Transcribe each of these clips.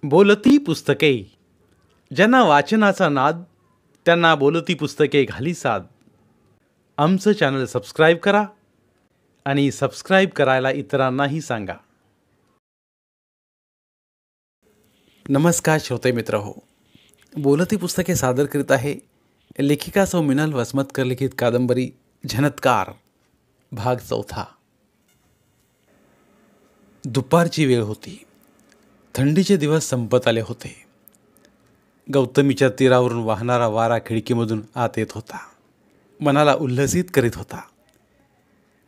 बोलती पुस्तके. ज्यांना वाचनाचा नाद त्यांना बोलती पुस्तके घाली साद. आमचं चॅनल सबस्क्राईब करा आणि सबस्क्राईब करायला इतरांनाही सांगा. नमस्कार श्रोते मित्र हो, बोलती पुस्तके सादर करीत आहे लेखिका सौ मिनल वसमतकर लिखित कादंबरी झनत्कार भाग 4. दुपारची वेळ होती. थंडीचे दिवस संपत आले होते. गौतमीच्या तीरावरून वाहणारा वारा खिडकीमधून आत येत होता, मनाला उल्हसित करीत होता.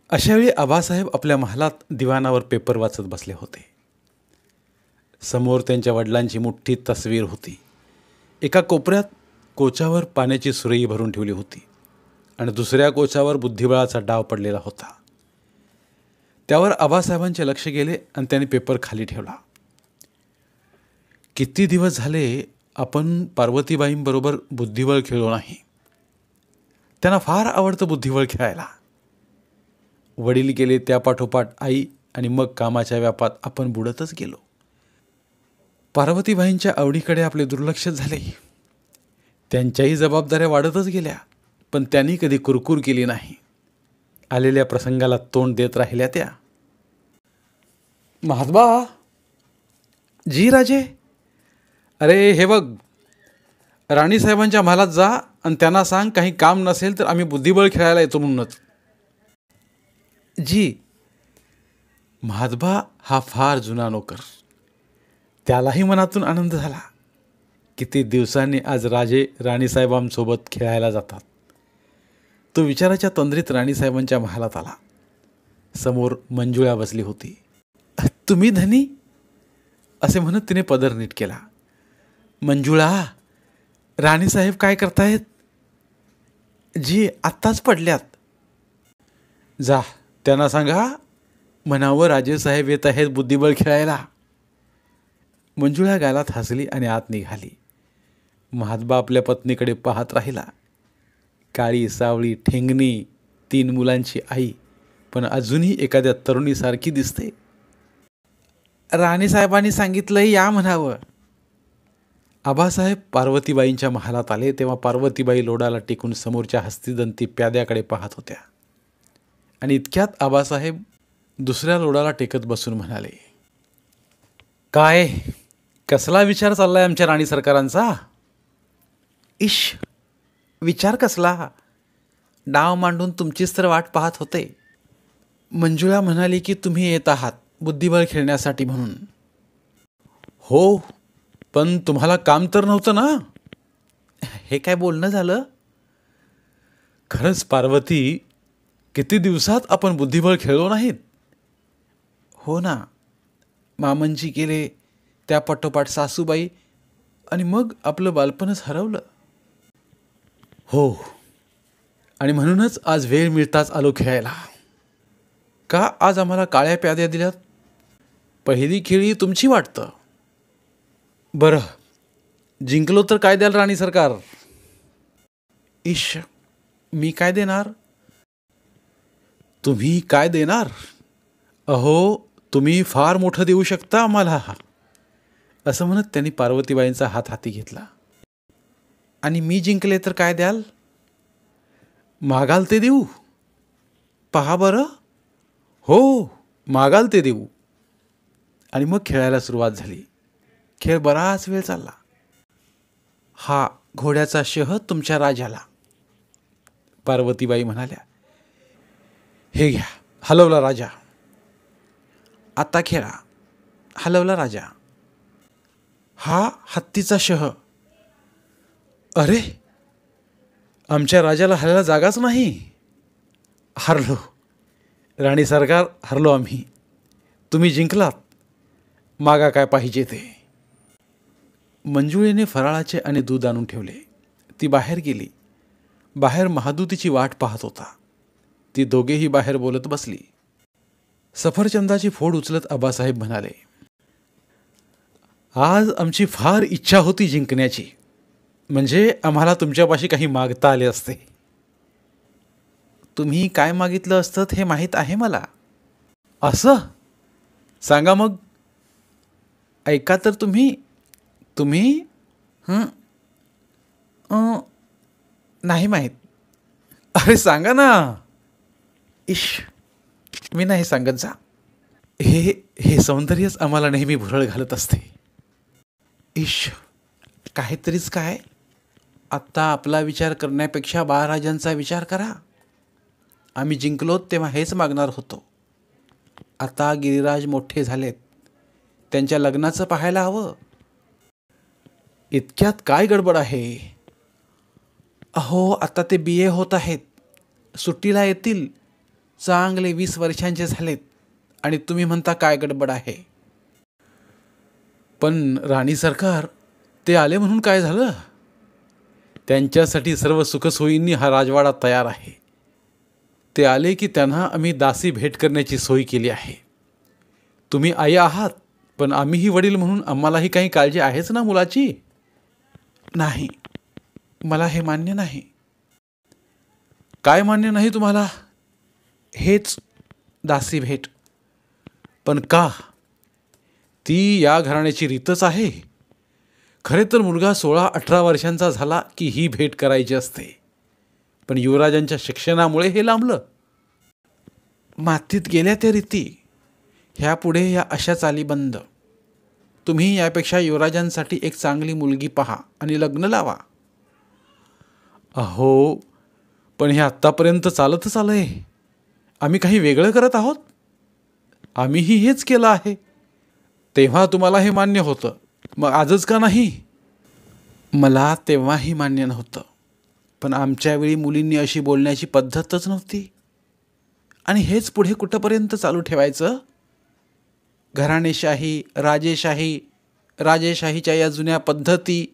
अशावेळी आबासाहेब आपल्या महालात दिवाणावर पेपर वाचत बसले होते. समोर त्यांच्या वडिलांची मोठी तस्वीर होती. एका कोपऱ्यात कोचावर पाण्याची सुरई भरून ठेवली होती आणि दुसऱ्या कोचावर बुद्धिबळाचा डाव पडलेला होता. त्यावर आबासाहेबांचे लक्ष गेले आणि त्यांनी पेपर खाली ठेवला. किती दिवस झाले आपण पार्वतीबाईंबरोबर बुद्धिबळ खेळलो नाही. त्यांना फार आवडतं बुद्धिबळ खेळायला. वडील गेले त्यापाठोपाठ आई आणि मग कामाच्या व्यापात आपण बुडतच गेलो. पार्वतीबाईंच्या आवडीकडे आपले दुर्लक्ष झाले. त्यांच्याही जबाबदाऱ्या वाढतच गेल्या, पण त्यांनी कधी कुरकुर केली नाही. आलेल्या प्रसंगाला तोंड देत राहिल्या त्या. महात्बा जी राजे, अरे हे बघ, राणीसाहेबांच्या महालात जा आणि त्यांना सांग काही काम नसेल तर आम्ही बुद्धिबळ खेळायला येतो म्हणूनच. जी. महात्बा हा फार जुना नोकर. त्यालाही मनातून आनंद झाला. किती दिवसांनी आज राजे राणीसाहेबांसोबत खेळायला जातात. तो विचाराच्या तंद्रीत राणीसाहेबांच्या महालात आला. समोर मंजुळा बसली होती. तुम्ही धनी, असे म्हणत तिने पदर नीट केला. मंजुळा, राणीसाहेब काय करतायत? जी आत्ताच पडल्यात. जा त्यांना सांगा म्हणावं राजेसाहेब येत आहेत बुद्धिबळ खेळायला. मंजुळा गालात हसली आणि आत निघाली. महात्बा आपल्या पत्नीकडे पाहत राहिला. काळी सावळी ठेंगणी, 3 मुलांची आई, पण अजूनही एखाद्या तरुणीसारखी दिसते. राणीसाहेबांनी सांगितलं या म्हणावं. आबासाहेब पार्वतीबाईंच्या महालात आले तेव्हा पार्वतीबाई लोडाला टेकून समोरच्या हस्तिदंती प्याद्याकडे पाहत होत्या आणि इतक्यात आबासाहेब दुसऱ्या लोडाला टेकत बसून म्हणाले, काय कसला विचार चाललाय आमच्या राणी सरकारांचा? इश, विचार कसला? डाव मांडून तुमचीच तर वाट पाहत होते. मंजुळा म्हणाली की तुम्ही येत आहात बुद्धिबळ खेळण्यासाठी म्हणून. हो, पण तुम्हाला काम तर नव्हतं ना? हे काय बोलणं झालं? खरंच पार्वती, किती दिवसात आपण बुद्धिबळ खेळलो नाहीत. हो ना, मामंजी गेले, त्या पाठोपाठ सासूबाई, आणि मग आपलं बालपणच हरवलं. हो, आणि म्हणूनच आज वेळ मिळताच आलो खेळायला. का आज आम्हाला काळ्या प्याद्या दिल्यात? पहिली खेळी तुमची वाटतं. बरं, जिंकलो तर काय द्याल राणी सरकार? इश, मी काय देणार? तुम्ही काय देणार? अहो, तुम्ही फार मोठं देऊ शकता आम्हाला, असं म्हणत त्यांनी पार्वतीबाईंचा हात हाती घेतला. आणि मी जिंकले तर काय द्याल? मागाल ते देऊ. पहा बरं. हो, मागाल ते देऊ. आणि मग खेळायला सुरुवात झाली. खेळ बराच वेळ चालला. हा घोड्याचा शह तुमच्या राजाला, पार्वतीबाई म्हणाल्या. हे घ्या, हलवला राजा. आता खेळा. हलवला राजा. हा हत्तीचा शह. अरे, आमच्या राजाला हलायला जागाच नाही. हरलो राणी सरकार, हरलो आम्ही. तुम्ही जिंकलात. मागा काय पाहिजे ते. मंजुळेने फराळाचे आणि दूध आणून ठेवले. ती बाहेर गेली. बाहेर महादूतीची वाट पाहत होता. ती दोघेही बाहेर बोलत बसली. सफरचंदाची फोड उचलत आबासाहेब म्हणाले, आज आमची फार इच्छा होती जिंकण्याची, म्हणजे आम्हाला तुमच्यापाशी काही मागता आले असते. तुम्ही काय मागितलं असतं हे माहीत आहे मला. असं सांगा मग. ऐका तर तुम्ही, तुम्ही? हं, नाही माहीत. अरे सांगा ना. इश, मी नाही सांगत जा. हे हे सौंदर्यच आम्हाला नेहमी भुरळ घालत असते. इश, काहीतरीच काय. आत्ता आपला विचार करण्यापेक्षा बाळराजांचा विचार करा. आम्ही जिंकलो तेव्हा हेच मागणार होतो. आता गिरिराज मोठे झालेत, त्यांच्या लग्नाचं पाहायला हवं. इतक्यात काय गडबड आहे? अहो, आता ते BA होत आहेत, सुट्टीला येतील. चांगले 20 वर्षांचे झालेत आणि तुम्ही म्हणता काय गडबड आहे? पण राणी सरकार, ते आले म्हणून काय झालं? त्यांच्यासाठी सर्व सुखसोयींनी हा राजवाडा तयार आहे. ते आले की त्यांना आम्ही दासी भेट करण्याची सोय केली आहे. तुम्ही आई आहात, पण आम्हीही वडील म्हणून आम्हालाही काही काळजी आहेच ना मुलाची. नाही, मला हे मान्य नाही. काय मान्य नाही तुम्हाला? हेच दासी भेट. पण का? ती या घराण्याची रीतच आहे. खरे तर मुलगा 16-18 वर्षांचा झाला की ही भेट करायची असते, पण युवराजांच्या शिक्षणामुळे हे लांबलं. मातीत गेल्या त्या रीती. ह्यापुढे या अशा चाली बंद. तुम्ही यापेक्षा युवराजांसाठी एक चांगली मुलगी पहा आणि लग्न लावा. अहो, पण हे आत्तापर्यंत चालतच आलंय. आम्ही काही वेगळं करत आहोत? आम्हीही हेच केलं आहे. तेव्हा तुम्हाला हे मान्य होतं, मग आजच का नाही? मला तेव्हाही मान्य नव्हतं, पण आमच्या वेळी मुलींनी अशी बोलण्याची पद्धतच नव्हती. आणि हेच पुढे कुठंपर्यंत चालू ठेवायचं? घराणेशाही, राजेशाहीच्या या जुन्या पद्धती,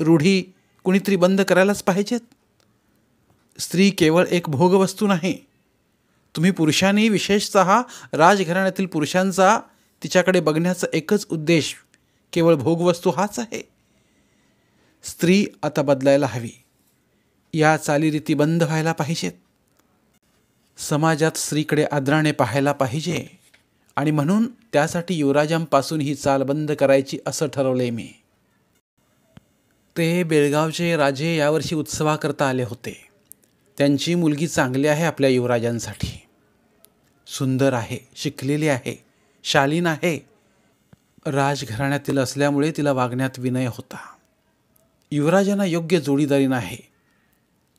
रूढी कुणीतरी बंद करायलाच पाहिजेत. स्त्री केवळ एक भोगवस्तू नाही. तुम्ही पुरुषांनी, विशेषतः राजघराण्यातील पुरुषांचा तिच्याकडे बघण्याचा एकच उद्देश केवळ भोगवस्तू हाच आहे. स्त्री आता बदलायला हवी. या चालीरीती बंद व्हायला पाहिजेत. समाजात स्त्रीकडे आदराने पाहायला पाहिजे आणि म्हणून त्यासाठी युवराजांपासून ही चाल बंद करायची असं ठरवलंय मी. ते बेळगावचे राजे यावर्षी उत्सवाकरता आले होते. त्यांची मुलगी चांगली आहे आपल्या युवराजांसाठी. सुंदर आहे, शिकलेली आहे, शालीन आहे. राजघराण्यातील असल्यामुळे तिला वागण्यात विनय होता. युवराजांना योग्य जोडीदारी नाही.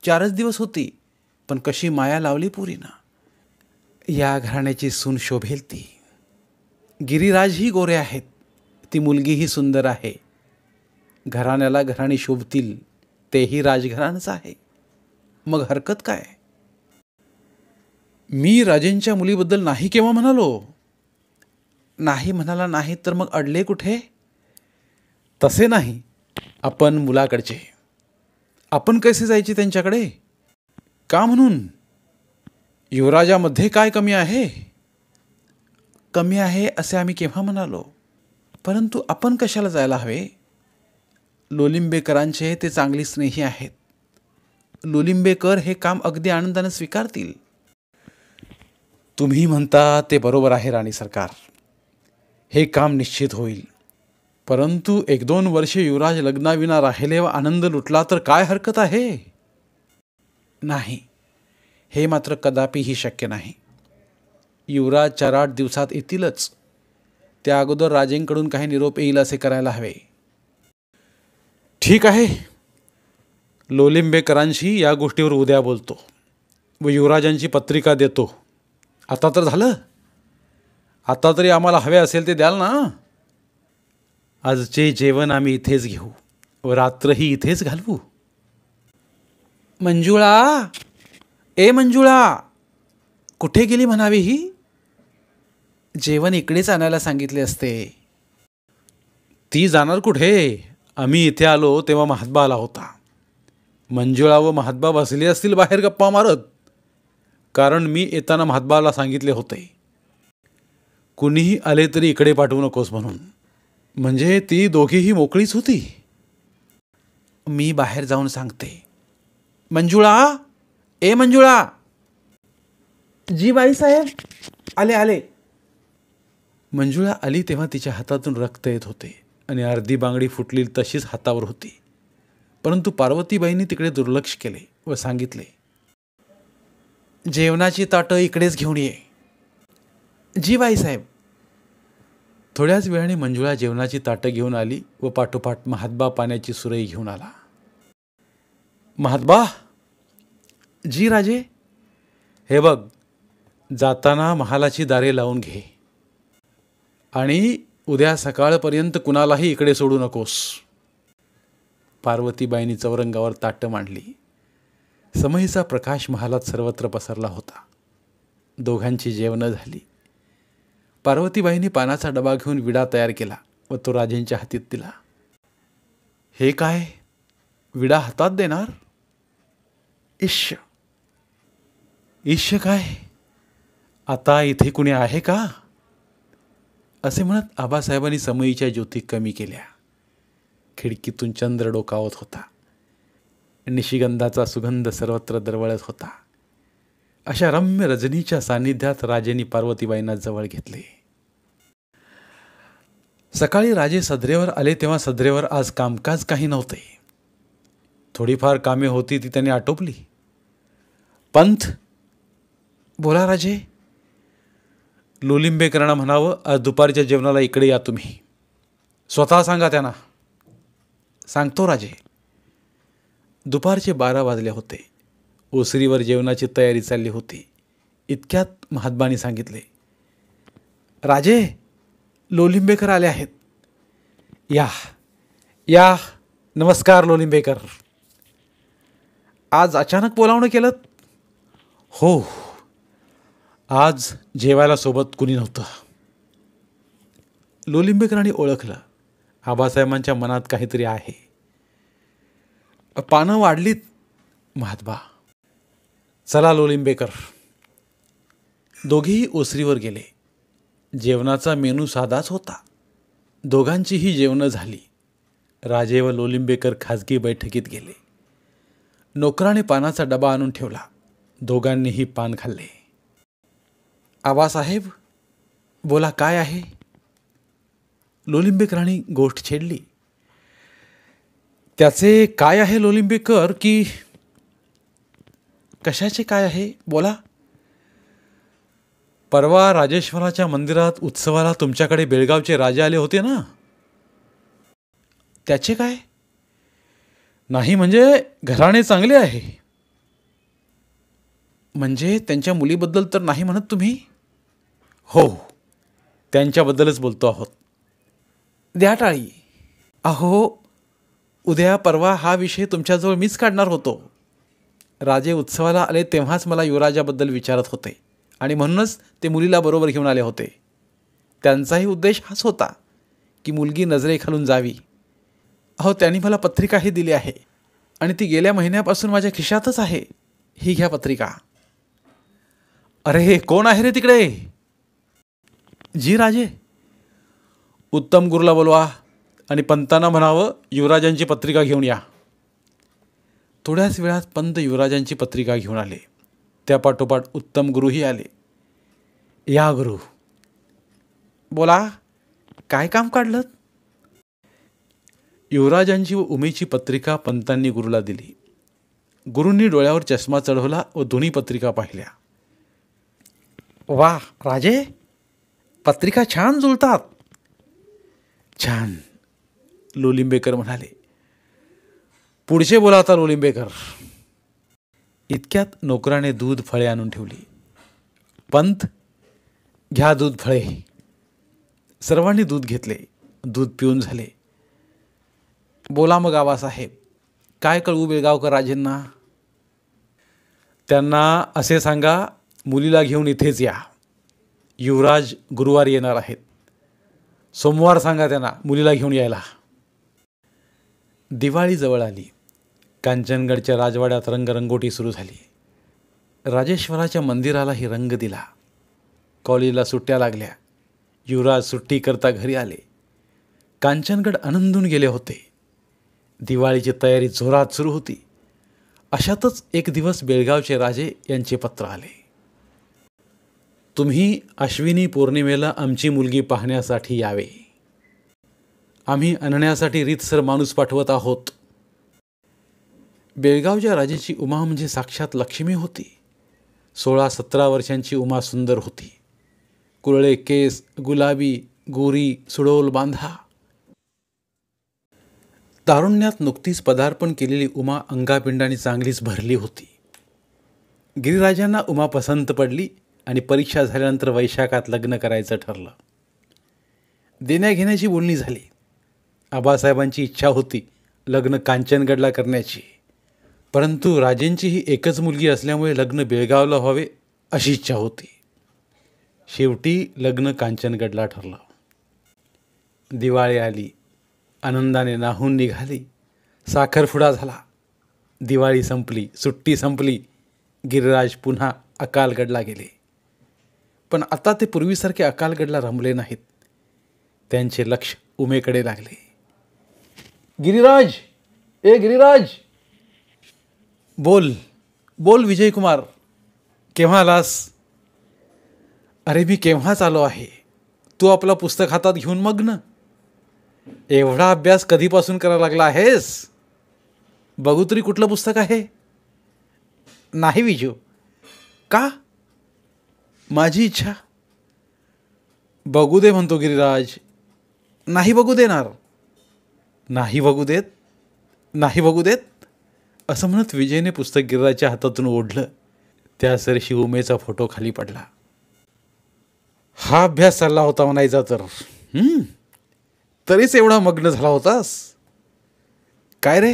4च दिवस होती, पण कशी माया लावली पुरीनं. या घराण्याची सून शोभेल ती. गिरिराजही गोरे आहेत, ती मुलगीही सुंदर आहे. घराण्याला घराणी शोभतील, तेही राजघराणंच आहे. मग हरकत काय? मी राजेंच्या मुलीबद्दल नाही केव्हा म्हणालो? नाही म्हणाला नाही तर मग अडले कुठे? तसे नाही, आपण मुलाकडचे. आपण कसे जायचे त्यांच्याकडे? का म्हणून? युवराजामध्ये काय कमी आहे? कमी आहे असे आम्ही केव्हा म्हणालो? परंतु आपण कशाला जायला हवे? लोलिंबेकरांचे ते चांगली स्नेही आहेत. लोलिंबेकर हे काम अगदी आनंदाने स्वीकारतील. तुम्ही म्हणता ते बरोबर आहे राणी सरकार. हे काम निश्चित होईल. परंतु 1-2 वर्षे युवराज लग्नाविना राहिले व आनंद लुटला तर काय हरकत आहे? नाही, हे मात्र कदापिही शक्य नाही. युवराज 4-8 दिवसात येतीलच. त्या अगोदर राजेंकडून काही निरोप येईल असे करायला हवे. ठीक आहे, लोलिंबेकरांशी या गोष्टीवर उद्या बोलतो व युवराजांची पत्रिका देतो. आता तर झालं. आता तरी आम्हाला हवे असेल ते द्याल ना? आजचे जेवण आम्ही इथेच घेऊ व रात्रही इथेच घालवू. मंजुळा, ए मंजुळा, कुठे गेली म्हणावी ही? जेवण इकडेच आणायला सांगितले असते. ती जाणार कुठे? आम्ही इथे आलो तेव्हा महात्बा आला होता. मंजुळा व महात्बा बसले असतील बाहेर गप्पा मारत, कारण मी येताना महात्बाला सांगितले होते कुणीही आले तरी इकडे पाठवू नकोस म्हणून. म्हणजे ती दोघीही मोकळीच होती. मी बाहेर जाऊन सांगते. मंजुळा, ए मंजुळा. जी बाईसाहेब, आले आले. मंजुळा आली तेव्हा तिच्या हातातून रक्त येत होते आणि अर्धी बांगडी फुटली तशीच हातावर होती. परंतु पार्वतीबाईंनी तिकडे दुर्लक्ष केले व सांगितले, जेवणाची ताटं इकडेच घेऊन ये. जी बाईसाहेब. थोड्याच वेळाने मंजुळा जेवणाची ताटं घेऊन आली व पाठोपाठ महात्बा पाण्याची सुरई घेऊन आला. महात्बा. जी राजे. हे बघ, जाताना महालाची दारे लावून घे आणि उद्या सकाळपर्यंत कुणालाही इकडे सोडू नकोस. पार्वतीबाईंनी चौरंगावर ताटं मांडली. समयीचा प्रकाश महालात सर्वत्र पसरला होता. दोघांची जेवणं झाली. पार्वतीबाईंनी पानाचा डबा घेऊन विडा तयार केला व तो राजेंच्या हातीत दिला. हे काय, विडा हातात देणार? इश्य. इश्य काय, आता इथे कुणी आहे का? असे म्हणत आबासाहेबांनी समयीच्या ज्योती कमी केल्या. खिडकीतून चंद्र डोकावत होता. निशिगंधाचा सुगंध सर्वत्र दरवळत होता. अशा रम्य रजनीच्या सान्निध्यात राजेंनी पार्वतीबाईंना जवळ घेतले. सकाळी राजे सदरेवर आले तेव्हा सदरेवर आज कामकाज काही नव्हते. थोडीफार कामे होती ती त्यांनी आटोपली. पंथ. बोला राजे. लोलिंबेकरांना म्हणावं, आज दुपारच्या जेवणाला इकडे या तुम्ही. स्वतः सांगा त्यांना. सांगतो राजे. दुपारचे 12 वाजले होते. ओसरीवर जेवणाची तयारी चालली होती. इतक्यात महात्बानी सांगितले, राजे, लोलिंबेकर आले आहेत. या या. नमस्कार लोलिंबेकर. आज अचानक बोलावणं केलं? हो, आज जेवायला सोबत कुणी नव्हतं. लोलिंबेकरांनी ओळखलं, आबासाहेबांच्या मनात काहीतरी आहे. पानं वाढलीत महात्बा. चला लोलिंबेकर. दोघेही ओसरीवर गेले. जेवणाचा मेनू साधाच होता. दोघांचीही जेवणं झाली. राजे व लोलिंबेकर खाजगी बैठकीत गेले. नोकराने पानाचा डबा आणून ठेवला. दोघांनीही पान खाल्ले. आबासाहेब, बोला, काय आहे? लोलिंबेकरांनी गोष्ट छेडली. त्याचे काय आहे लोलिंबेकर, की कशाचे काय आहे? बोला. परवा राजेश्वराच्या मंदिरात उत्सवाला तुमच्याकडे बेळगावचे राजे आले होते ना, त्याचे काय? नाही म्हणजे घराणे चांगले आहे. म्हणजे त्यांच्या मुलीबद्दल तर नाही म्हणत तुम्ही? हो, त्यांच्याबद्दलच बोलतो आहोत. द्या टाळी. अहो, उद्या परवा हा विषय तुमच्याजवळ मीच काढणार होतो. राजे उत्सवाला आले तेव्हाच मला युवराजाबद्दल विचारत होते आणि म्हणूनच ते मुलीला बरोबर घेऊन आले होते. त्यांचाही उद्देश हाच होता की मुलगी नजरेखालून जावी. अहो, त्यांनी मला पत्रिकाही दिली आहे आणि ती गेल्या महिन्यापासून माझ्या खिशातच आहे. ही घ्या पत्रिका. अरे, कोण आहे रे तिकडे? जी राजे. उत्तम गुरुला बोलवा आणि पंतांना म्हणावं युवराजांची पत्रिका घेऊन या. थोड्याच वेळात पंत युवराजांची पत्रिका घेऊन आले. त्यापाठोपाठ उत्तम गुरुही आले. या गुरु. बोला, काय काम काढलं? युवराजांची व उमेची पत्रिका पंतांनी गुरुला दिली. गुरूंनी डोळ्यावर चष्मा चढवला व दोन्ही पत्रिका पाहिल्या. वा राजे, पत्रिका छान जुळतात. छान, लोलिंबेकर म्हणाले. पुढचे बोला आता लोलिंबेकर. इतक्यात नोकराने दूध फळे आणून ठेवली. पंत, घ्या दूध फळे. सर्वांनी दूध घेतले. दूध पिऊन झाले. बोला मग आबासाहेब, काय कळवू बेळगावकर राजेंना? त्यांना असे सांगा, मुलीला घेऊन इथेच या. युवराज गुरुवार येणार आहेत. सोमवार सांगा त्यांना मुलीला घेऊन यायला. दिवाळी जवळ आली. कांचनगडच्या राजवाड्यात रंगरंगोटी सुरू झाली. राजेश्वराच्या मंदिरालाही रंग दिला. कॉलेजला सुट्ट्या लागल्या. युवराज सुट्टी करता घरी आले. कांचनगड आनंदून गेले होते. दिवाळीची तयारी जोरात सुरू होती. अशातच एक दिवस बेळगावचे राजे यांचे पत्र आले. तुम्ही अश्विनी पौर्णिमेला आमची मुलगी पाहण्यासाठी यावे. आम्ही आणण्यासाठी रीतसर माणूस पाठवत आहोत. बेळगावच्या राजाची उमा म्हणजे साक्षात लक्ष्मी होती. 16-17 वर्षांची उमा सुंदर होती. कुरळे केस, गुलाबी, गोरी, सुडोल बांधा. तारुण्यात नुकतीच पदार्पण केलेली उमा अंगापिंडाने चांगलीच भरली होती. गिरिराजांना उमा पसंत पडली आणि परीक्षा झाल्यानंतर वैशाखात लग्न करायचं ठरलं. देण्याघेण्याची बोलणी झाली. आबासाहेबांची इच्छा होती लग्न कांचनगडला करण्याची, परंतु राजेंची ही एकच मुलगी असल्यामुळे लग्न बेळगावला व्हावे अशी इच्छा होती. शेवटी लग्न कांचनगडला ठरलं. दिवाळी आली. आनंदाने नाहून निघाली. साखरपुडा झाला. दिवाळी संपली, सुट्टी संपली. गिरिराज पुन्हा अकालगडला गेले. पण आता ते पूर्वीसारखे अकालगडला रमले नाहीत. त्यांचे लक्ष उमेकडे लागले. गिरिराज, ए गिरिराज, बोल बोल विजयकुमार, केव्हा आलास? अरे मी केव्हाच आलो आहे. तू आपलं पुस्तक हातात घेऊन मग्न. एवढा अभ्यास कधीपासून करायला लागला आहेस? बघू तरी कुठलं पुस्तक आहे? नाही विजू. का? माझी इच्छा. बघू दे म्हणतो गिरिराज. नाही बघू देणार. नाही बघू देत, नाही बघू देत असं म्हणत विजयने पुस्तक गिरिराजच्या हातातून ओढलं. त्या सरशी उमेचा फोटो खाली पडला. हा अभ्यास चालला होता म्हणायचा तर. तरीच एवढा मग्न झाला होतास? काय रे,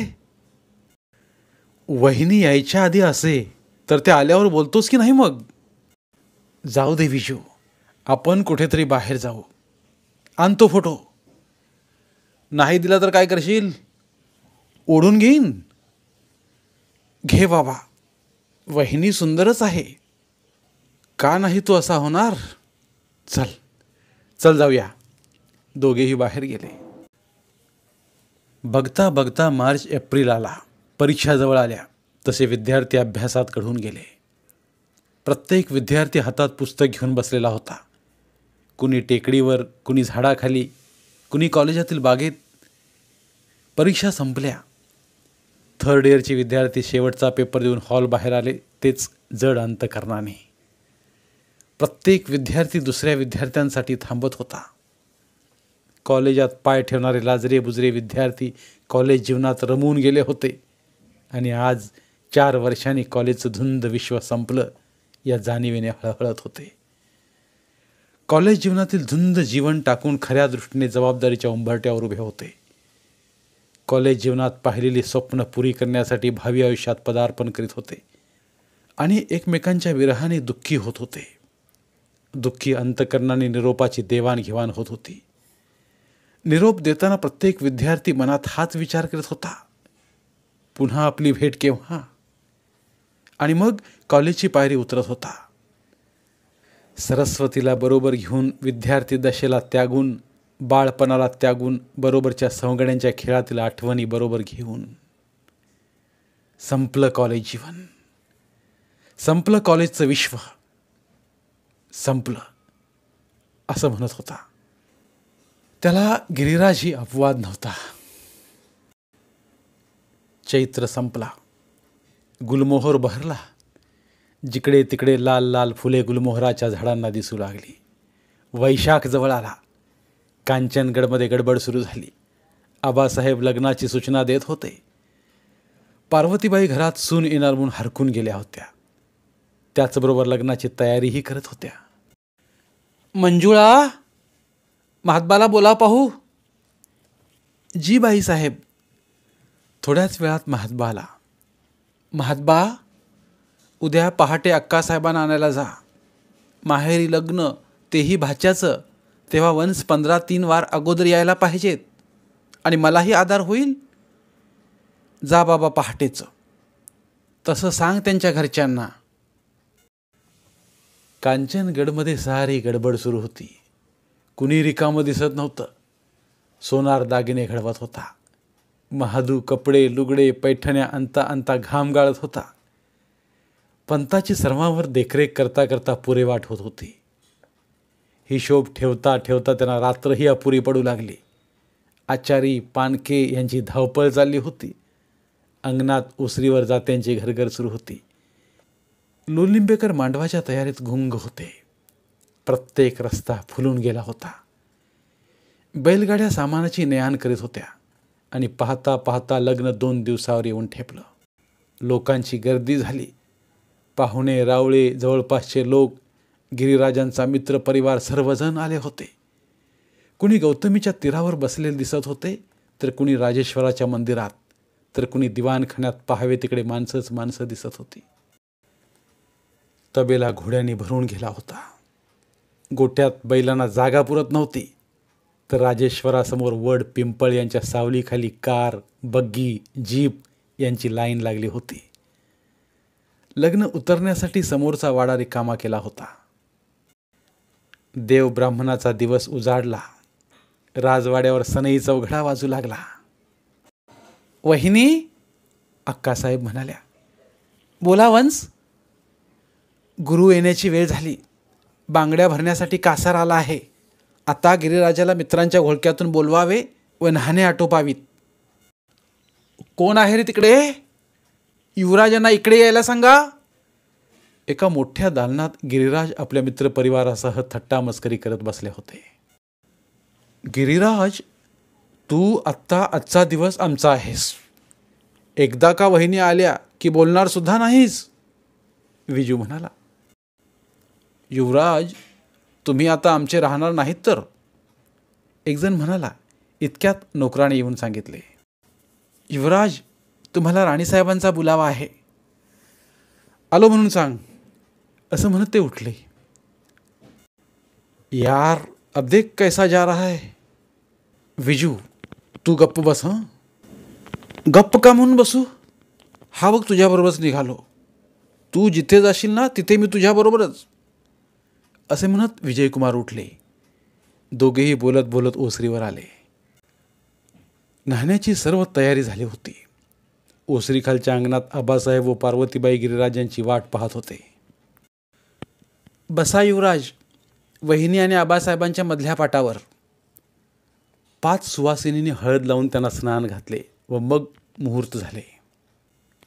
वहिनी यायच्या आधी असे तर ते आल्यावर बोलतोस की नाही मग? जाऊ दे विजू, आपण कुठेतरी बाहेर जाऊ. आणतो फोटो. नाही दिला तर काय करशील? ओढून घेईन. घे बाबा, वहिनी सुंदरच आहे. का नाही तू असा होणार? चल चल जाऊया. दोघेही बाहेर गेले. बघता बघता मार्च एप्रिल आला. परीक्षा जवळ आल्या तसे विद्यार्थी अभ्यासात कडून गेले. प्रत्येक विद्यार्थी हातात पुस्तक घेऊन बसलेला होता. कुणी टेकडीवर, कुणी झाडाखाली, कुणी कॉलेजातील बागेत. परीक्षा संपल्या. थर्ड इयरचे विद्यार्थी शेवटचा पेपर देऊन हॉल बाहेर आले, तेच जड अंतकरणाने. प्रत्येक विद्यार्थी दुसऱ्या विद्यार्थ्यांसाठी थांबत होता. कॉलेजात पाय ठेवणारे लाजरे बुजरे विद्यार्थी कॉलेज जीवनात रमून गेले होते आणि आज 4 वर्षांनी कॉलेजचं धुंद विश्व संपलं या जाणीवेने हळहळत होते. कॉलेज जीवनातील धुंद जीवन टाकून खऱ्या दृष्टीने जबाबदारीच्या उंबरट्यावर उभे होते. कॉलेज जीवनात पाहिलेली स्वप्न पुरी करण्यासाठी भावी आयुष्यात पदार्पण करीत होते आणि एकमेकांच्या विरहाने दुःखी होत होते. दुःखी अंतकरणाने निरोपाची देवाणघेवाण होत होती. निरोप देताना प्रत्येक विद्यार्थी मनात हाच विचार करत होता, पुन्हा आपली भेट केव्हा? आणि मग कॉलेजची पायरी उतरत होता. सरस्वतीला बरोबर घेऊन, विद्यार्थी दशेला त्यागून, बाळपणाला त्यागून, बरोबरच्या सवंगड्यांच्या खेळातील आठवणी बरोबर घेऊन. संपलं कॉलेज जीवन. संपलं कॉलेजचं विश्व. संपलं असं म्हणत होता. त्याला गिरिराजही अपवाद नव्हता. चैत्र संपला. गुलमोहर बहरला. जिकडे तिकडे लाल लाल फुले गुलमोहराच्या झाडांना दिसू लागली. वैशाख जवळ आला. कांचनगडमध्ये गडबड सुरू झाली. आबासाहेब लग्नाची सूचना देत होते. पार्वतीबाई घरात सून येणार म्हणून हरकून गेल्या होत्या. त्याचबरोबर लग्नाची तयारीही करत होत्या. मंजुळा, महात्बाला बोला पाहू. जी बाईसाहेब. थोड्याच वेळात महात्बा आला. महात्बा, उद्या पहाटे अक्कासाहेबांना आणायला जा. माहेरी लग्न, तेही भाच्याचं. तेव्हा वंस 15-3 वार अगोदर यायला पाहिजेत आणि मलाही आधार होईल. जा बाबा पहाटेचं. तसं सांग त्यांच्या घरच्यांना. कांचनगडमध्ये सारी गडबड सुरू होती. कुणी रिकामं दिसत नव्हतं. सोनार दागिने घडवत होता. महादू कपडे लुगडे पैठण्या अंता अंता घाम गाळत होता. पंताची सर्वांवर देखरेख करता करता पुरे वाट होत होती. हिशोब ठेवता ठेवता त्यांना रात्रही अपुरी पडू लागली. आचारी पानके यांची धावपळ चालली होती. अंगणात ओसरीवर जात्यांची घरघर सुरू होती. लोणलिंबेकर मांडवाच्या तयारीत गुंग होते. प्रत्येक रस्ता फुलून गेला होता. बैलगाड्या सामानाची ने-आण करीत होत्या आणि पाहता पाहता लग्न 2 दिवसावर येऊन ठेपलं. लोकांची गर्दी झाली. पाहुणे रावळे, जवळपासचे लोक, गिरिराजांचा मित्र परिवार सर्वजण आले होते. कुणी गौतमीच्या तीरावर बसलेले दिसत होते, तर कुणी राजेश्वराच्या मंदिरात, तर कुणी दिवाणखान्यात. पाहावे तिकडे माणसंच माणसं दिसत होती. तबेला घोड्यांनी भरून गेला होता. गोट्यात बैलांना जागा पुरत नव्हती, तर राजेश्वरासमोर वड पिंपळ यांच्या सावलीखाली कार, बग्गी, जीप यांची लाईन लागली होती. लग्न उतरण्यासाठी समोरचा वाडा रिकामा केला होता. देव ब्राह्मणाचा दिवस उजाडला. राजवाड्यावर सनई चौघडा वाजू लागला. वहिनी, अक्कासाहेब म्हणाल्या. बोला वंस. गुरु येण्याची वेळ झाली. बांगड्या भरण्यासाठी कासार आला आहे. आता गिरिराजाला मित्रांच्या घोळक्यातून बोलवावे व न्हाणे आटोपावीत. कोण आहे रे तिकडे? युवराजांना इकडे यायला सांगा. एका मोठ्या दालनात गिरिराज आपल्या मित्रपरिवारासह थट्टा मस्करी करत बसले होते. गिरिराज, तू आजचा दिवस आमचा आहेस. एकदा का वहिनी आल्या की बोलणार सुद्धा नाहीस, विजू म्हणाला. युवराज, तुम्ही आता आमचे राहणार नाहीत तर, एकजण म्हणाला. इतक्यात नोकराने येऊन सांगितले. युवराज, तुम्हाला राणीसाहेबांचा बुलावा आहे. आलो म्हणून सांग, असं म्हणत ते उठले. यार, अब देख कैसा जा रहा है. विजू, तू गप्प बस. हं, गप्प का म्हणून बसू? हा बघ, तुझ्याबरोबरच निघालो. तू जिथे जाशील ना तिथे मी तुझ्याबरोबरच, असे म्हणत विजयकुमार उठले. दोघेही बोलत बोलत ओसरीवर आले. न्हाण्याची सर्व तयारी झाली होती. ओसरीखालच्या अंगणात आबासाहेब व पार्वतीबाई गिरिराजांची वाट पाहत होते. बसा युवराज, वहिनी आणि आबासाहेबांच्या मधल्या पाटावर. 5 सुवासिनींनी हळद लावून त्यांना स्नान घातले व मग मुहूर्त झाले.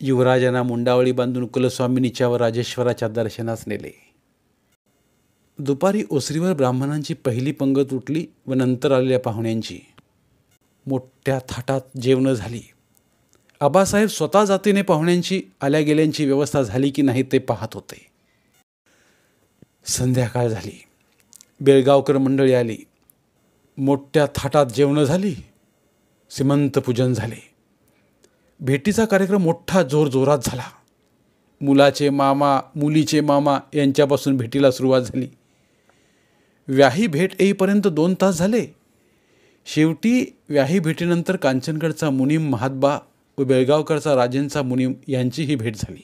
युवराजांना मुंडावळी बांधून कुलस्वामिनीच्या व राजेश्वराच्या दर्शनास नेले. दुपारी ओसरीवर ब्राह्मणांची पहिली पंगत उठली व नंतर आलेल्या पाहुण्यांची. मोठ्या थाटात जेवणं झाली. आबासाहेब स्वतः जातीने पाहुण्यांची आल्या गेल्यांची व्यवस्था झाली की नाही ते पाहत होते. संध्याकाळ झाली. बेळगावकर मंडळी आली. मोठ्या थाटात जेवणं झाली. सीमंत पूजन झाले. भेटीचा कार्यक्रम मोठा जोरजोरात झाला. मुलाचे मामा, मुलीचे मामा यांच्यापासून भेटीला सुरुवात झाली. व्याही भेट येईपर्यंत 2 तास झाले. शेवटी व्याही भेटीनंतर कांचनगडचा मुनीम महात्बा व बेळगावकरचा राजेंचा मुनीम यांचीही भेट झाली.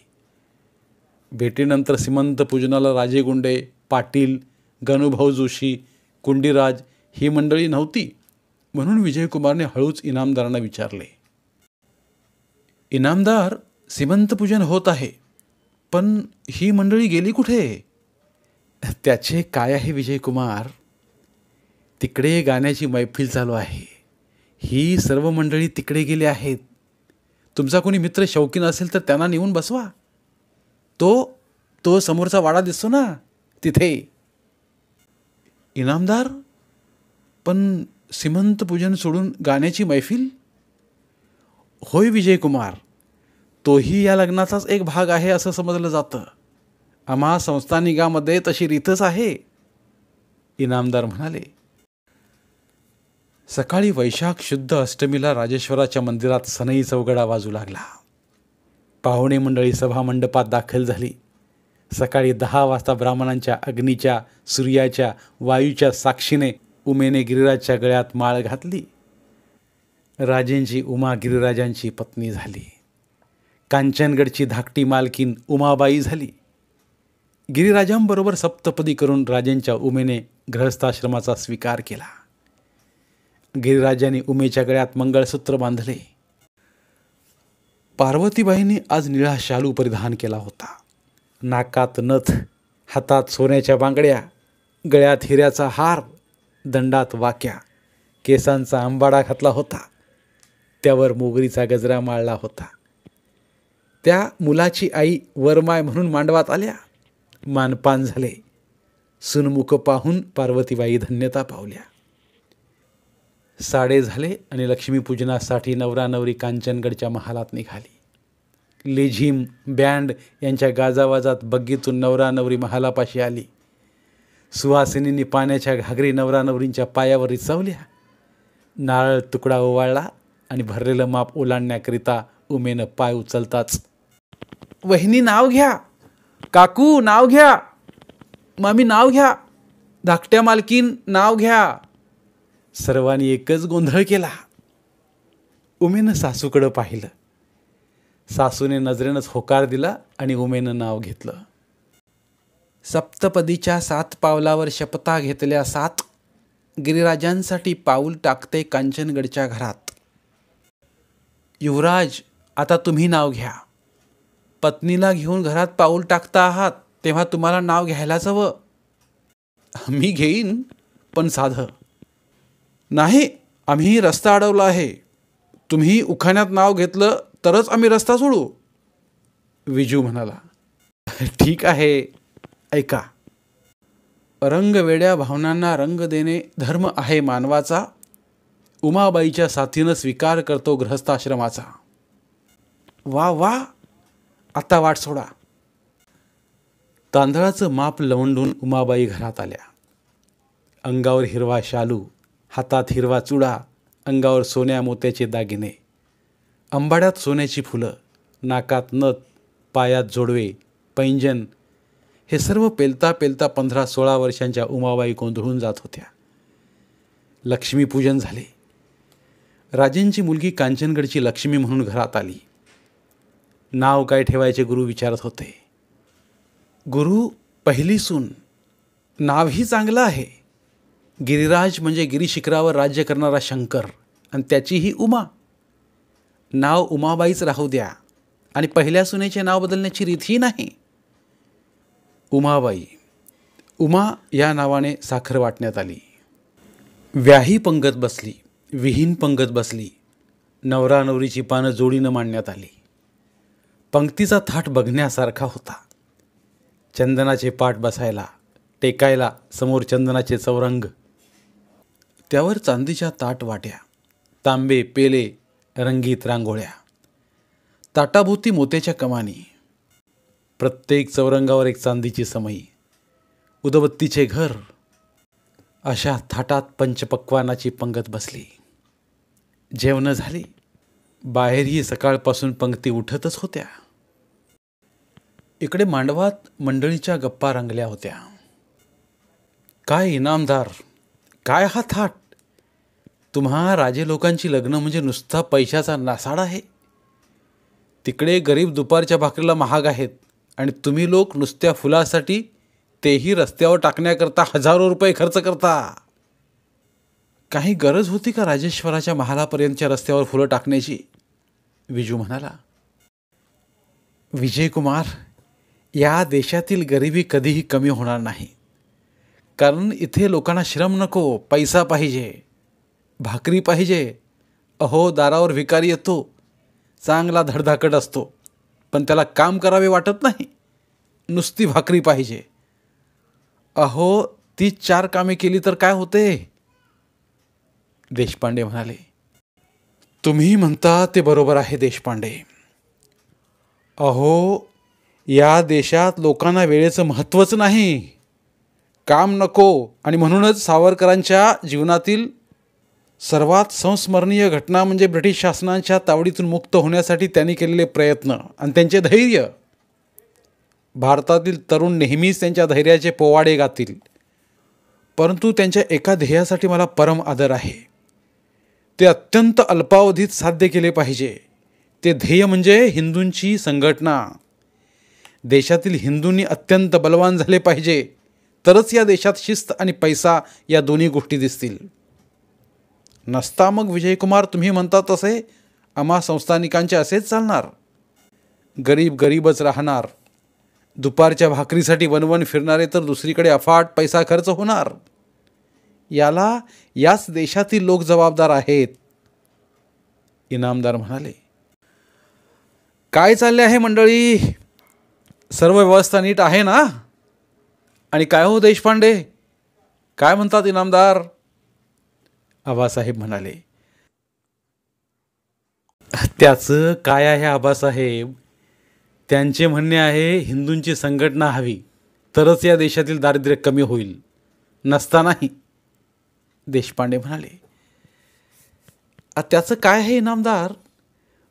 भेटीनंतर सीमंत पूजनाला राजेगुंडे, पाटील, गणूभाऊ जोशी, कुंडीराज ही मंडळी नव्हती, म्हणून विजयकुमारने हळूच इनामदारांना विचारले. इनामदार, सीमंत पूजन होत आहे, पण ही मंडळी गेली कुठे? त्याचे काय आहे विजयकुमार, तिकडे गाण्याची मैफिल चालू आहे. ही सर्व मंडळी तिकडे गेली आहेत. तुमचा कोणी मित्र शौकीन असेल तर त्यांना नेऊन बसवा. तो समोरचा वाडा दिसतो ना, तिथे. इनामदार, पण सीमंत पूजन सोडून गाण्याची मैफिल? होय विजयकुमार, तोही या लग्नाचाच एक भाग आहे असं समजलं जातं. आम्हा संस्थानिकामध्ये तशी रीतच आहे, इनामदार म्हणाले. सकाळी वैशाख शुद्ध अष्टमीला राजेश्वराच्या मंदिरात सनई चौघडा वाजू लागला. पाहुणे मंडळी सभामंडपात दाखल झाली. सकाळी 10 वाजता ब्राह्मणांच्या अग्नीच्या, सूर्याच्या, वायूच्या साक्षीने उमेने गिरिराजच्या गळ्यात माळ घातली. राजेंची उमा गिरिराजांची पत्नी झाली. कांचनगडची धाकटी मालकीन उमाबाई झाली. गिरिराजांबरोबर सप्तपदी करून राजेंच्या उमेने गृहस्थाश्रमाचा स्वीकार केला. गिरिराजांनी उमेच्या गळ्यात मंगळसूत्र बांधले. पार्वतीबाईंनी आज निळा शालू परिधान केला होता. नाकात नथ, हातात सोन्याच्या बांगड्या, गळ्यात हिऱ्याचा हार, दंडात वाक्या, केसांचा आंबाडा घातला होता, त्यावर मोगरीचा गजरा माळला होता. त्या मुलाची आई वरमाय म्हणून मांडवात आल्या. मानपान झाले. सुनमुख पाहून पार्वतीबाई धन्यता पावल्या. साडे झाले आणि लक्ष्मीपूजनासाठी नवरा नवरी कांचनगडच्या महालात निघाली. लेझिम बँड यांच्या गाजावाजात बग्गीतून नवरा नवरी महालापाशी आली. सुहासिनींनी पाण्याच्या घागरी नवरा नवरींच्या पायावर रिचवल्या. नारळ तुकडा ओवाळला आणि भरलेलं माप ओलांडण्याकरिता उमेनं पाय उचलताच, वहिनी नाव घ्या, काकू नाव घ्या, मामी नाव घ्या, धाकट्या मालकीन नाव घ्या. सर्वांनी एकच गोंधळ केला. उमेनं सासूकडं पाहिलं. सासूने नजरेनंच होकार दिला आणि उमेनं नाव घेतलं. सप्तपदीच्या 7 पावलावर शपथा घेतल्या 7, गिरिराजांसाठी पाऊल टाकते कांचनगडच्या घरात. युवराज, आता तुम्ही नाव घ्या. पत्नीला घेऊन घरात पाऊल टाकता आहात तेव्हा तुम्हाला नाव घ्यायलाच हवं. मी घेईन, पण साधं नाही. आम्ही रस्ता अडवला आहे. तुम्ही उखाण्यात नाव घेतलं तरच आम्ही रस्ता सोडू. विजू म्हणाला, ठीक आहे, ऐका. रंगवेड्या भावनांना रंग देणे धर्म आहे मानवाचा. उमाबाईच्या साथीनं स्वीकार करतो गृहस्थाश्रमाचा. वा वा, आता वाट सोडा. तांदळाचं माप लवंडून उमाबाई घरात आल्या. अंगावर हिरवा शालू, हातात हिरवा चुडा, अंगावर सोन्या मोत्याचे दागिने, अंबाड्यात सोन्याची फुलं, नाकात नथ, पायात जोडवे, पैंजन, हे सर्व पेलता पेलता 15-16 वर्षांच्या उमाबाई गोंधळून जात होत्या. लक्ष्मीपूजन झाले. राजेंची मुलगी कांचनगडची लक्ष्मी म्हणून घरात आली. नाव काय ठेवायचे गुरु विचारत होते. गुरु, पहिली सून. नावही चांगलं आहे. गिरिराज म्हणजे गिरीशिखरावर राज्य करणारा शंकर आणि त्याचीही उमा. नाव उमाबाईच राहू द्या आणि पहिल्या सुनेचे नाव बदलण्याची रीतही नाही. उमाबाई, उमा या नावाने साखर वाटण्यात आली. व्याही पंगत बसली, विहीन पंगत बसली. नवरा नवरीची पानं जोडीनं मांडण्यात आली. पंक्तीचा थाट बघण्यासारखा होता. चंदनाचे पाट बसायला, टेकायला समोर चंदनाचे चौरंग, त्यावर चांदीच्या ताट वाट्या, तांबे पेले, रंगीत रांगोळ्या, ताटाभोवती मोत्याच्या कमानी, प्रत्येक चौरंगावर एक चांदीची समई, उदबत्तीचे घर. अशा थाटात पंचपक्वानाची पंगत बसली. जेवणं झाली. बाहेरही सकाळपासून पंक्ती उठतच होत्या. इकडे मांडवात मंडळीच्या गप्पा रंगल्या होत्या. काय इनामदार, काय हा थाट. तुम्हा राजे लोकांची लग्न म्हणजे नुसता पैशाचा नासाड आहे. तिकडे गरीब दुपारच्या भाकरीला महाग आहेत आणि तुम्ही लोक नुसत्या फुलासाठी, तेही रस्त्यावर टाकण्याकरता हजारो रुपये खर्च करता. काही गरज होती का राजेश्वराच्या महालापर्यंतच्या रस्त्यावर फुलं टाकण्याची? विजू म्हणाला. विजयकुमार, या देशातील गरिबी कधीही कमी होणार नाही. कारण इथे लोकांना श्रम नको, पैसा पाहिजे, भाकरी पाहिजे. अहो, दारावर भिकारी येतो, चांगला धडधाकट असतो, पण त्याला काम करावे वाटत नाही. नुसती भाकरी पाहिजे. अहो, ती 4 कामे केली तर काय होते? देशपांडे म्हणाले. तुम्ही म्हणता ते बरोबर आहे देशपांडे. अहो, या देशात लोकांना वेळेचं महत्त्वच नाही, काम नको. आणि म्हणूनच सावरकरांच्या जीवनातील सर्वात संस्मरणीय घटना म्हणजे ब्रिटिश शासनाच्या तावडीतून मुक्त होण्यासाठी त्यांनी केलेले प्रयत्न आणि त्यांचे धैर्य. भारतातील तरुण नेहमीच त्यांच्या धैर्याचे पोवाडे गातील, परंतु त्यांच्या एका ध्येयासाठी मला परम आदर आहे. ते अत्यंत अल्पावधीत साध्य केले पाहिजे. ते ध्येय म्हणजे हिंदूंची संघटना. देशातील हिंदूंनी अत्यंत बलवान झाले पाहिजे, तरच या देशात शिस्त आणि पैसा या दोन्ही गोष्टी दिसतील. नसता मग विजयकुमार तुम्ही म्हणता तसे आम्हा संस्थानिकांचे असेच चालणार. गरीब गरीबच राहणार. दुपारच्या भाकरीसाठी वनवन फिरणारे तर दुसरीकडे अफाट पैसा खर्च होणार. याला याच देशातील लोक जबाबदार आहेत. इनामदार म्हणाले, काय चालले आहे मंडळी? सर्व व्यवस्था नीट आहे ना? आणि काय हो देशपांडे, काय म्हणतात इनामदार? आबासाहेब म्हणाले, त्याचं काय आहे आबासाहेब? त्यांचे म्हणणे आहे हिंदूंची संघटना हवी, तरच या देशातील दारिद्र्य कमी होईल, नसता नाही. देशपांडे म्हणाले, त्याचं काय आहे इनामदार?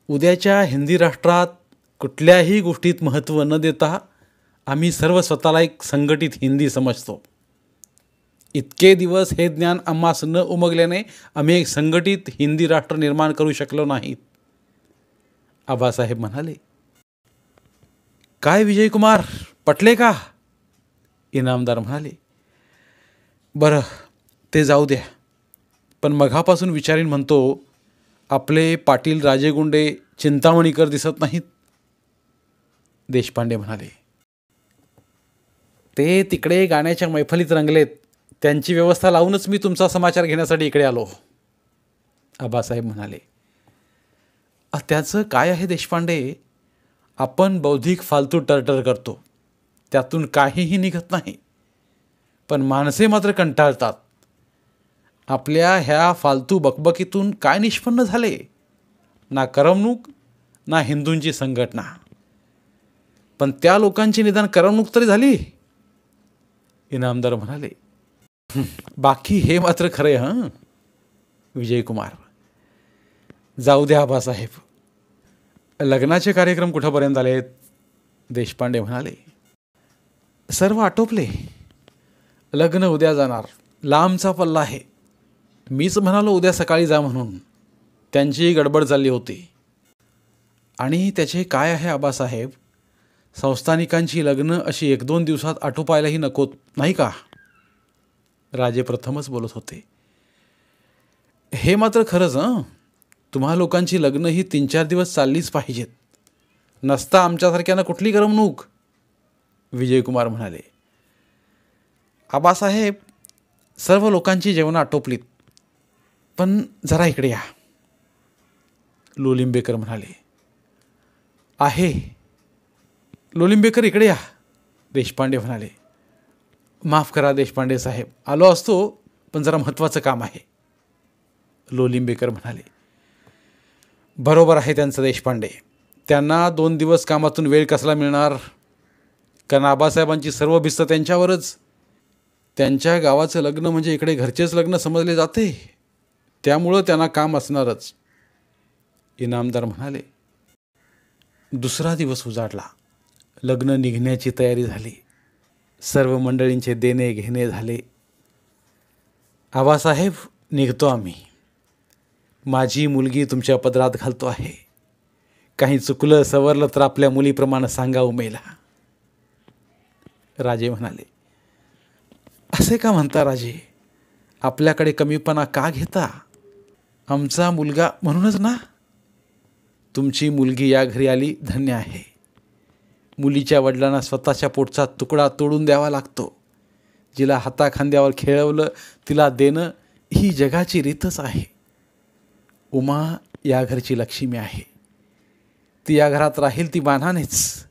उद्याच्या हिंदी राष्ट्रात कुठल्याही गोष्टीत महत्त्व न देता आम्ही सर्व स्वतःला एक संघटित हिंदी समजतो. इतके दिवस हे ज्ञान आम्हास न उमगल्याने आम्ही एक संघटित हिंदी राष्ट्र निर्माण करू शकलो नाहीत. आबासाहेब म्हणाले, काय विजयकुमार, पटले का? इनामदार म्हणाले, बरं ते जाऊ द्या, पण मघापासून विचारीन म्हणतो, आपले पाटील राजेगुंडे चिंतामणीकर दिसत नाहीत. देशपांडे म्हणाले, ते तिकडे गाण्याच्या मैफलीत रंगलेत, त्यांची व्यवस्था लावूनच मी तुमचा समाचार घेण्यासाठी इकडे आलो. आबासाहेब म्हणाले, त्याचं काय आहे देशपांडे? आपण बौद्धिक फालतू टरटर करतो, त्यातून काहीही निघत नाही, पण माणसे मात्र कंटाळतात. आपल्या ह्या फालतू बकबकीतून काय निष्पन्न झाले? ना करमणूक, ना हिंदूंची संघटना. पण त्या लोकांची निदान करमणूक तरी झाली. इनामदार म्हणाले, बाकी हे मात्र खरे हं विजयकुमार. जाऊ द्या आबासाहेब, लग्नाचे कार्यक्रम कुठंपर्यंत आलेत? देशपांडे म्हणाले, सर्व आटोपले. लग्न उद्या जाणार, लांबचा पल्ला आहे. मीच म्हणालो उद्या सकाळी जा म्हणून, त्यांची गडबड चालली होती. आणि त्याचे काय आहे आबासाहेब? संस्थानिकांची लग्न अशी 1-2 दिवसात आटोपायलाही नकोत नाही का? राजे प्रथमच बोलत होते. हे मात्र खरंच हं, तुम्हा लोकांची लग्न ही 3-4 दिवस चाललीच पाहिजेत, नसता आमच्यासारख्यानं कुठली करमणूक. विजयकुमार म्हणाले, आबासाहेब सर्व लोकांची जेवणं आटोपलीत, पण जरा इकडे या. लोलिंबेकर म्हणाले, आहे लोलिंबेकर इकडे या. देशपांडे म्हणाले, माफ करा देशपांडे साहेब, आलो असतो, पण जरा महत्त्वाचं काम आहे. लोलिंबेकर म्हणाले, बरोबर आहे त्यांचं देशपांडे, त्यांना 2 दिवस कामातून वेळ कसला मिळणार? कारण आबासाहेबांची सर्व भिस्त त्यांच्यावरच. त्यांच्या गावाचं लग्न म्हणजे इकडे घरचेच लग्न समजले जाते, त्यामुळं त्यांना काम असणारच. इनामदार म्हणाले, दुसरा दिवस उजाडला. लग्न निघण्याची तयारी झाली. सर्व मंडळींचे देणे घेणे झाले. आबासाहेब निघतो आम्ही. माझी मुलगी तुमच्या पदरात घालतो आहे. काही चुकलं सवरलं तर आपल्या मुलीप्रमाणे सांगा उमेला. राजे म्हणाले, असे का म्हणता राजे? आपल्याकडे कमीपणा का घेता? आमचा मुलगा म्हणूनच ना. तुमची मुलगी या घरी आली धन्य आहे. मुलीच्या वडिलांना स्वतःच्या पोटचा तुकडा तोडून द्यावा लागतो. जिला हाताखांद्यावर खेळवलं तिला देणं ही जगाची रीतच आहे. उमा या घरची लक्ष्मी आहे. ती या घरात राहील ती मानानेच.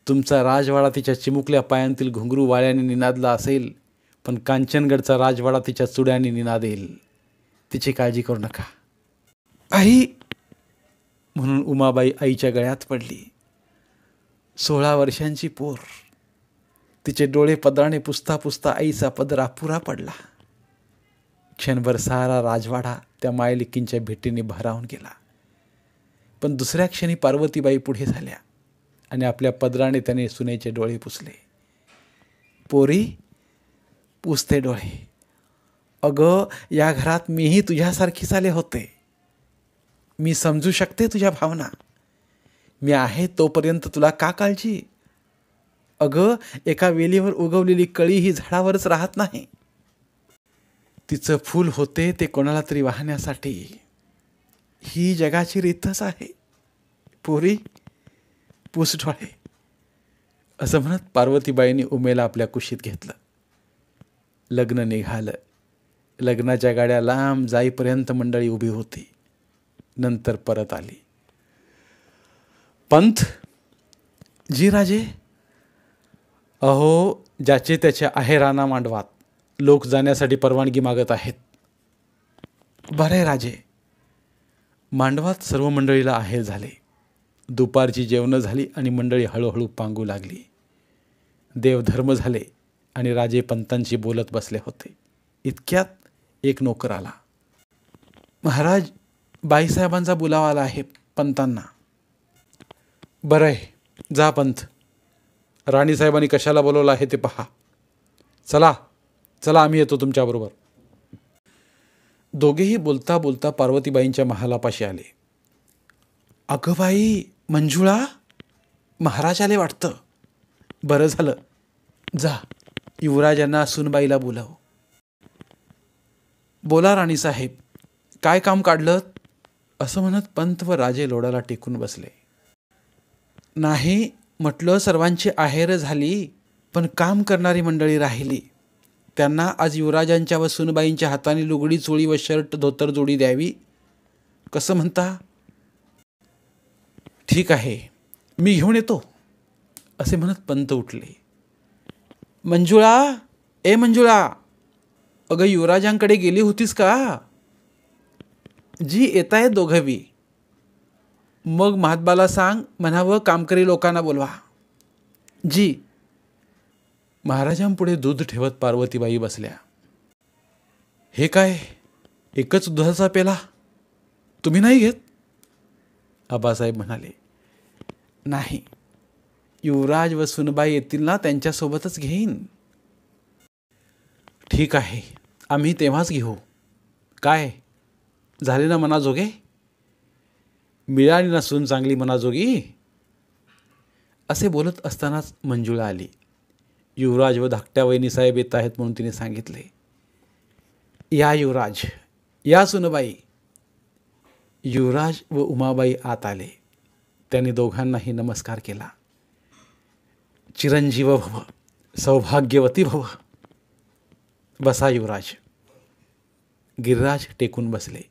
तुमचा राजवाडा तिच्या चिमुकल्या पायांतील घुंगरू वाळ्याने निनादला असेल, पण कांचनगडचा राजवाडा तिच्या चुड्याने निनादेल. तिची काळजी करू नका. आई म्हणून उमाबाई आईच्या गळ्यात पडली. 16 वर्षांची पोर. तिचे डोळे पदराने पुसता पुसता आईचा पदर अपुरा पडला. क्षणभर सारा राजवाडा त्या मायलिकींच्या भेटीने भारावून गेला. पण दुसऱ्या क्षणी पार्वतीबाई पुढे झाल्या आणि आपल्या पदराने त्याने सुनेचे डोळे पुसले. पोरी, पुसते डोळे. अगं, या घरात मीही तुझ्यासारखीच आले होते. मी समजू शकते तुझ्या भावना. मी आहे तोपर्यंत तुला का काळजी? अगं, एका वेलीवर उगवलेली कळी ही झाडावरच राहत नाही. तिचं फूल होते ते कोणाला तरी वाहण्यासाठी. ही जगाची रीतच आहे. पोरी, पुस डोळे. असं म्हणत पार्वतीबाईंनी उमेला आपल्या कुशीत घेतलं. लग्न निघालं. लग्नाच्या गाड्या लांब जाईपर्यंत मंडळी उभी होती. नंतर परत आली. पंथ, जी राजे. अहो, ज्याचे त्याचे आहेराना मांडवात लोक जाण्यासाठी परवानगी मागत आहेत. बरे राजे. मांडवात सर्व मंडळीला आहेर झाले. दुपारची जेवणं झाली आणि मंडळी हळूहळू पांगू लागली. देवधर्म झाले आणि राजे पंतांशी बोलत बसले होते. इतक्यात एक नोकर आला. महाराज, बाईसाहेबांचा बुलावा आला आहे पंतांना. बरं आहे, जा पंत. राणीसाहेबांनी कशाला बोलवलं आहे ते पहा. चला चला, आम्ही येतो तुमच्याबरोबर. दोघेही बोलता बोलता पार्वतीबाईंच्या महालापाशी आले. अगं बाई, मंजुळा, महाराज आले वाटतं. बरं झालं, जा युवराजांना सुनबाईला बोलाव. बोला राणीसाहेब, काय काम काढलं? असं म्हणत पंत व राजे लोडाला टेकून बसले. नाही म्हटलं, सर्वांची आहेर झाली, पण काम करणारी मंडळी राहिली. त्यांना आज युवराजांच्या व सुनबाईंच्या हाताने लुगडी चोळी व शर्ट धोतर जोडी द्यावी. कसं म्हणता? ठीक आहे, मी घेऊन येतो. असे म्हणत पंत उठले. मंजुळा, ए मंजुळा, अगं युवराजांकडे गेली होतीस का? जी, येत आहेत दोघंवी. मग महात्बाला सांग म्हणावं कामकरी लोकांना बोलवा. जी. महाराजांपुढे दूध ठेवत पार्वतीबाई बसल्या. हे काय, एकच दुधाचा पेला? तुम्ही नाही घेत? आबासाहेब म्हणाले. नाही, युवराज व सुनबाई येतील ना, त्यांच्यासोबतच घेईन. ठीक आहे, आम्ही तेव्हाच घेऊ. काय झाले ना मनाजोगे? मिळाली ना सून चांगली मनाजोगी? असे बोलत असतानाच मंजुळा आली. युवराज व धाकट्या वहिनीसाहेब येत आहेत म्हणून तिने सांगितले. या युवराज, या सुनबाई. युवराज व उमाबाई आत आले. त्यांनी दोघांनाही नमस्कार केला. चिरंजीव भव, सौभाग्यवती भव. बसा युवराज. गिरिराज टेकून बसले.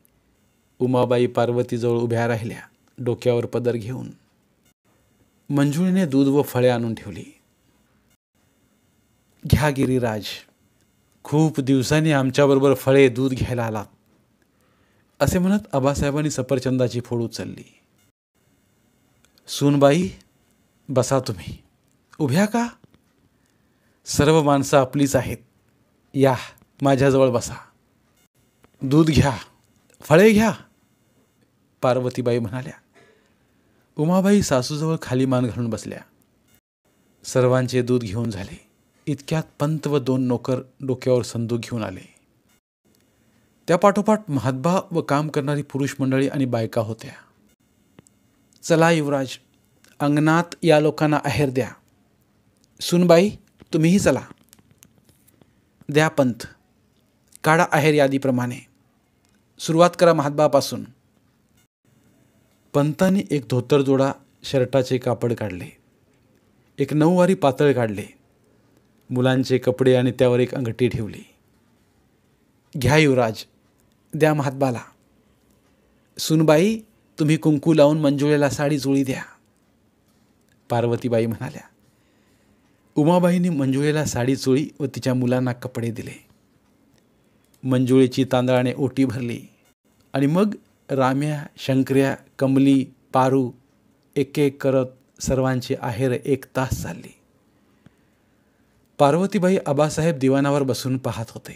उमाबाई पार्वतीजवळ उभ्या राहिल्या, डोक्यावर पदर घेऊन. मंजुळीने दूध व फळे आणून ठेवली. घ्या गिरिराज, खूप दिवसांनी आमच्याबरोबर फळे दूध घ्यायला आलात. असे म्हणत आबासाहेबांनी सफरचंदाची फोड उचलली. सूनबाई, बसा तुम्ही. उभ्या का? सर्व माणसं आपलीच आहेत. या माझ्याजवळ बसा. दूध घ्या, फळे घ्या, पार्वतीबाई म्हणाल्या. उमाबाई सासूजवळ खाली मान घालून बसल्या. सर्वांचे दूध घेऊन झाले. इतक्यात पंत व 2 नोकर डोक्यावर संदूक घेऊन आले. त्यापाठोपाठ महात्बा व काम करणारी पुरुष मंडळी आणि बायका होत्या. चला युवराज, अंगणात या लोकांना आहेर द्या. सुनबाई, तुम्हीही चला. द्या पंत, काढा आहेर यादीप्रमाणे. सुरुवात करा महात्बापासून. पंतांनी एक धोतर जोडा शर्टाचे कापड काढले. एक 9वारी पातळ काढले. मुलांचे कपडे आणि त्यावर एक अंगठी ठेवली. घ्या युवराज, द्या महात्बाला. सुनबाई, तुम्ही कुंकू लावून मंजुळेला साडी चोळी द्या. पार्वतीबाई म्हणाल्या. उमाबाईंनी मंजुळेला साडी चोळी व तिच्या मुलांना कपडे दिले. मंजुळेची तांदळाने ओटी भरली आणि मग राम्या, शंकर्या, कमली, पारू एक एक करत सर्वांची आहेर 1 तास चालली. पार्वतीबाई आबासाहेब दिवाणावर बसून पाहत होते.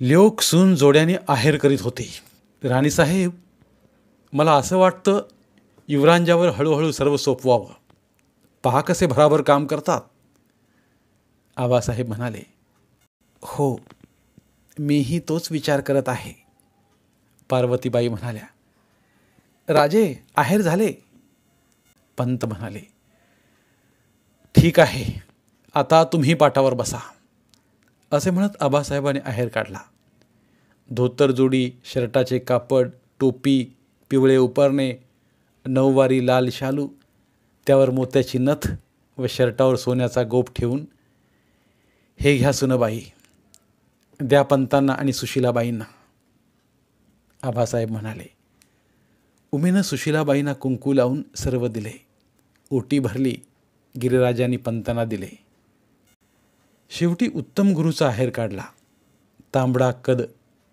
लोक सून जोड्याने आहेर करीत होते. राणीसाहेब, मला असं वाटतं युवराजांवर हळूहळू सर्व सोपवावं. पहा कसे भराभर काम करतात. आबासाहेब म्हणाले. हो, मीही तोच विचार करत आहे. पार्वतीबाई म्हणाल्या. राजे, आहेर झाले? पंत म्हणाले. ठीक आहे, आता तुम्ही पाटावर बसा. असे म्हणत आबासाहेबांनी आहेर काढला. धोतर जोडी, शर्टाचे कापड, टोपी, पिवळे उपरणे, 9वारी लाल शालू, त्यावर मोत्याची नथ व शर्टावर सोन्याचा गोप ठेवून, हे घ्या सुनबाई, द्या पंतांना आणि सुशीलाबाईंना. आबासाहेब म्हणाले. उमेनं सुशीलाबाईंना कुंकू लावून सर्व दिले. ओटी भरली. गिरिराजांनी पंतांना दिले. शेवटी उत्तम गुरुचा आहेर काढला. तांबडा कद,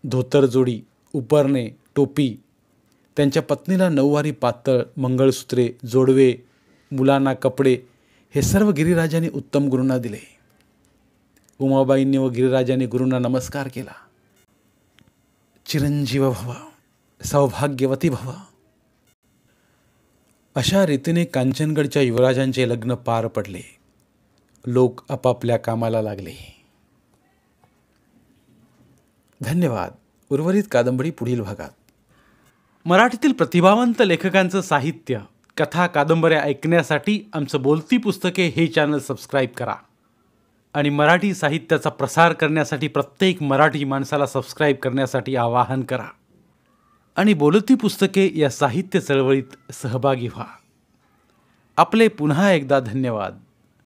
धोतर जोडी, उपरणे, टोपी, त्यांच्या पत्नीला नऊवारी पातळ, मंगळसूत्रे, जोडवे, मुलांना कपडे हे सर्व गिरिराजांनी उत्तम गुरूंना दिले. उमाबाईंनी व गिरिराजांनी गुरूंना नमस्कार केला. चिरंजीव भव, सौभाग्यवती भव. अशा रीतीने कांचनगडच्या युवराजांचे लग्न पार पडले. लोक आपापल्या कामाला लागले. धन्यवाद. उर्वरित कादंबरी पुढील भागात. मराठीतील प्रतिभावंत लेखकांचं साहित्य, कथा, कादंबऱ्या ऐकण्यासाठी आमचं बोलती पुस्तके हे चॅनल सबस्क्राईब करा आणि मराठी साहित्याचा प्रसार करण्यासाठी प्रत्येक मराठी माणसाला सबस्क्राईब करण्यासाठी आवाहन करा आणि बोलती पुस्तके या साहित्य चळवळीत सहभागी व्हा. आपले पुन्हा एकदा धन्यवाद.